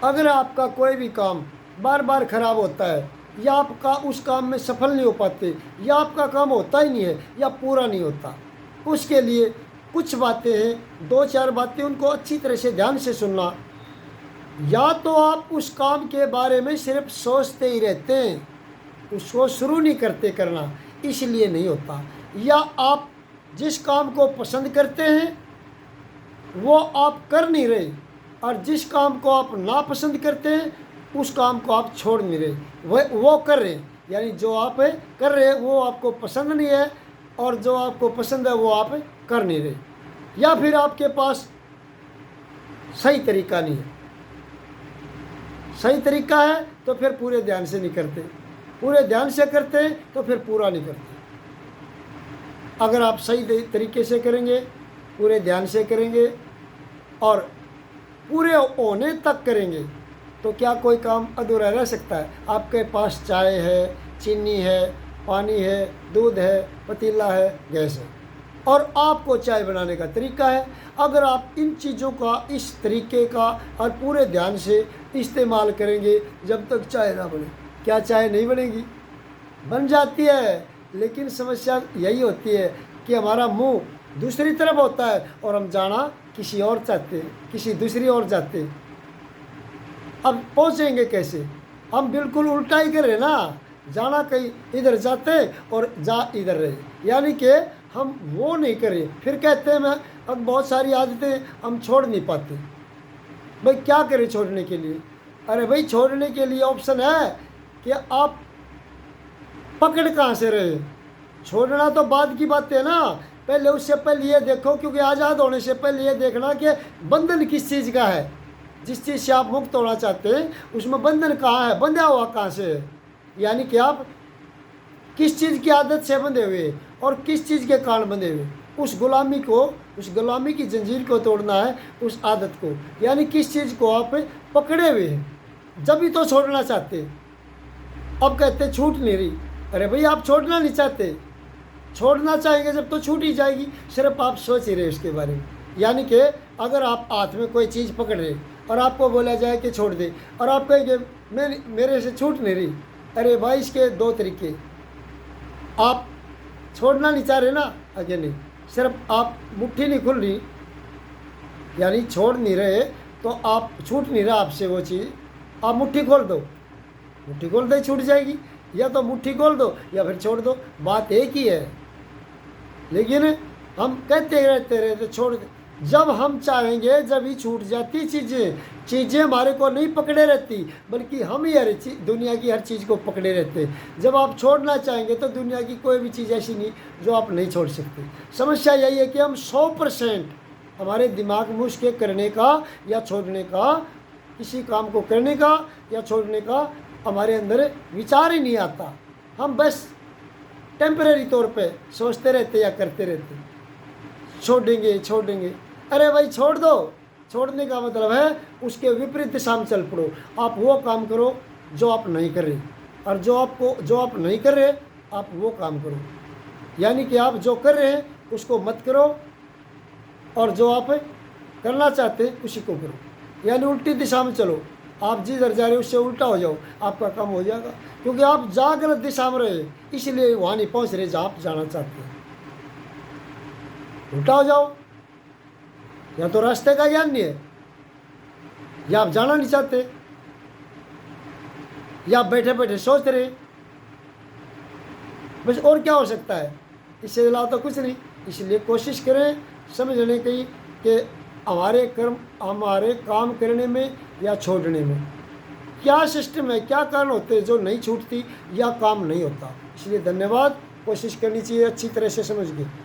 अगर आपका कोई भी काम बार बार खराब होता है, या आपका उस काम में सफल नहीं हो पाते, या आपका काम होता ही नहीं है, या पूरा नहीं होता, उसके लिए कुछ बातें हैं, 2-4 बातें, उनको अच्छी तरह से ध्यान से सुनना। या तो आप उस काम के बारे में सिर्फ सोचते ही रहते हैं, उसको शुरू नहीं करते करना, इसलिए नहीं होता। या आप जिस काम को पसंद करते हैं वो आप कर नहीं रहे, और जिस काम को आप नापसंद करते हैं उस काम को आप छोड़ नहीं रहे, वो कर रहे हैं। यानी जो आप कर रहे हैं वो आपको पसंद नहीं है, और जो आपको पसंद है वो आप कर नहीं रहे। या फिर आपके पास सही तरीका नहीं है। सही तरीका है तो फिर पूरे ध्यान से नहीं करते, पूरे ध्यान से करते हैं तो फिर पूरा नहीं करते। अगर आप सही तरीके से करेंगे, पूरे ध्यान से करेंगे और पूरे होने तक करेंगे, तो क्या कोई काम अधूरा रह सकता है? आपके पास चाय है, चीनी है, पानी है, दूध है, पतीला है, गैस है, और आपको चाय बनाने का तरीका है। अगर आप इन चीज़ों का इस तरीके का और पूरे ध्यान से इस्तेमाल करेंगे, जब तक चाय ना बने, क्या चाय नहीं बनेगी? बन जाती है, लेकिन समस्या यही होती है कि हमारा मुंह दूसरी तरफ होता है और हम जाना किसी और चाहते हैं, किसी दूसरी ओर जाते हैं। अब पहुंचेंगे कैसे? हम बिल्कुल उल्टा ही कर रहे ना, जाना कहीं इधर जाते और जा इधर रहे, यानी कि हम वो नहीं करें। फिर कहते हैं मैं अब बहुत सारी आदतें हम छोड़ नहीं पाते। भाई क्या करें छोड़ने के लिए? अरे भाई छोड़ने के लिए ऑप्शन है कि आप पकड़ कहाँ से रहे। छोड़ना तो बाद की बात है ना, पहले उससे पहले ये देखो, क्योंकि आज़ाद होने से पहले ये देखना कि बंधन किस चीज़ का है। जिस चीज़ से आप मुक्त होना चाहते हैं उसमें बंधन कहाँ है, बंधा हुआ कहाँ से है। यानी कि आप किस चीज़ की आदत से बंधे हुए और किस चीज़ के कारण बंधे हुए, उस गुलामी को, उस गुलामी की जंजीर को तोड़ना है, उस आदत को। यानी किस चीज़ को आप पकड़े हुए हैं, जब भी तो छोड़ना चाहते। अब कहते छूट नहीं रही। अरे भाई आप छोड़ना नहीं चाहते, छोड़ना चाहेंगे जब तो छूट ही जाएगी, सिर्फ आप सोच ही रहे उसके बारे में। यानी कि अगर आप हाथ में कोई चीज़ पकड़ रहे और आपको बोला जाए कि छोड़ दे, और आप कहेंगे मेरे से छूट नहीं रही, अरे भाई इसके 2 तरीके। आप छोड़ना नहीं चाह रहे ना, आगे नहीं, सिर्फ आप मुट्ठी नहीं खुल रही, यानी छोड़ नहीं रहे, तो आप छूट नहीं रहा आपसे वो चीज़, आप मुट्ठी खोल दो, मुट्ठी खोल दो छूट जाएगी। या तो मुट्ठी खोल दो या फिर छोड़ दो, बात एक ही है। लेकिन हम कहते रहते छोड़ दे। जब हम चाहेंगे जब ही छूट जाती चीज़ें हमारे को नहीं पकड़े रहती, बल्कि हम ही हर दुनिया की हर चीज़ को पकड़े रहते। जब आप छोड़ना चाहेंगे तो दुनिया की कोई भी चीज़ ऐसी नहीं जो आप नहीं छोड़ सकते। समस्या यही है कि हम 100% हमारे दिमाग में उसके करने का या छोड़ने का, किसी काम को करने का या छोड़ने का हमारे अंदर विचार ही नहीं आता। हम बस टेम्परेरी तौर पे सोचते रहते या करते रहते, छोड़ेंगे छोड़ेंगे। अरे भाई छोड़ दो। छोड़ने का मतलब है उसके विपरीत दिशा में चल पड़ो। आप वो काम करो जो आप नहीं कर रहे, और जो आप नहीं कर रहे आप वो काम करो। यानी कि आप जो कर रहे हैं उसको मत करो, और जो आप करना चाहते हैं उसी को करो। यानी उल्टी दिशा में चलो, आप जिधर जा रहे हो उससे उल्टा हो जाओ, आपका काम हो जाएगा। क्योंकि आप जहाँ गलत दिशा में रहे इसलिए वहाँ नहीं पहुँच रहे जहाँ आप जाना चाहते हैं। उल्टा हो जाओ, या तो रास्ते का ज्ञान नहीं है, या आप जाना नहीं चाहते, या आप बैठे बैठे सोच रहे, बस और क्या हो सकता है? इससे अलावा तो कुछ नहीं। इसलिए कोशिश करें समझने की कि हमारे कर्म, हमारे काम करने में या छोड़ने में क्या सिस्टम है, क्या कारण होते हैं जो नहीं छूटती या काम नहीं होता। इसलिए धन्यवाद, कोशिश करनी चाहिए अच्छी तरह से समझ के।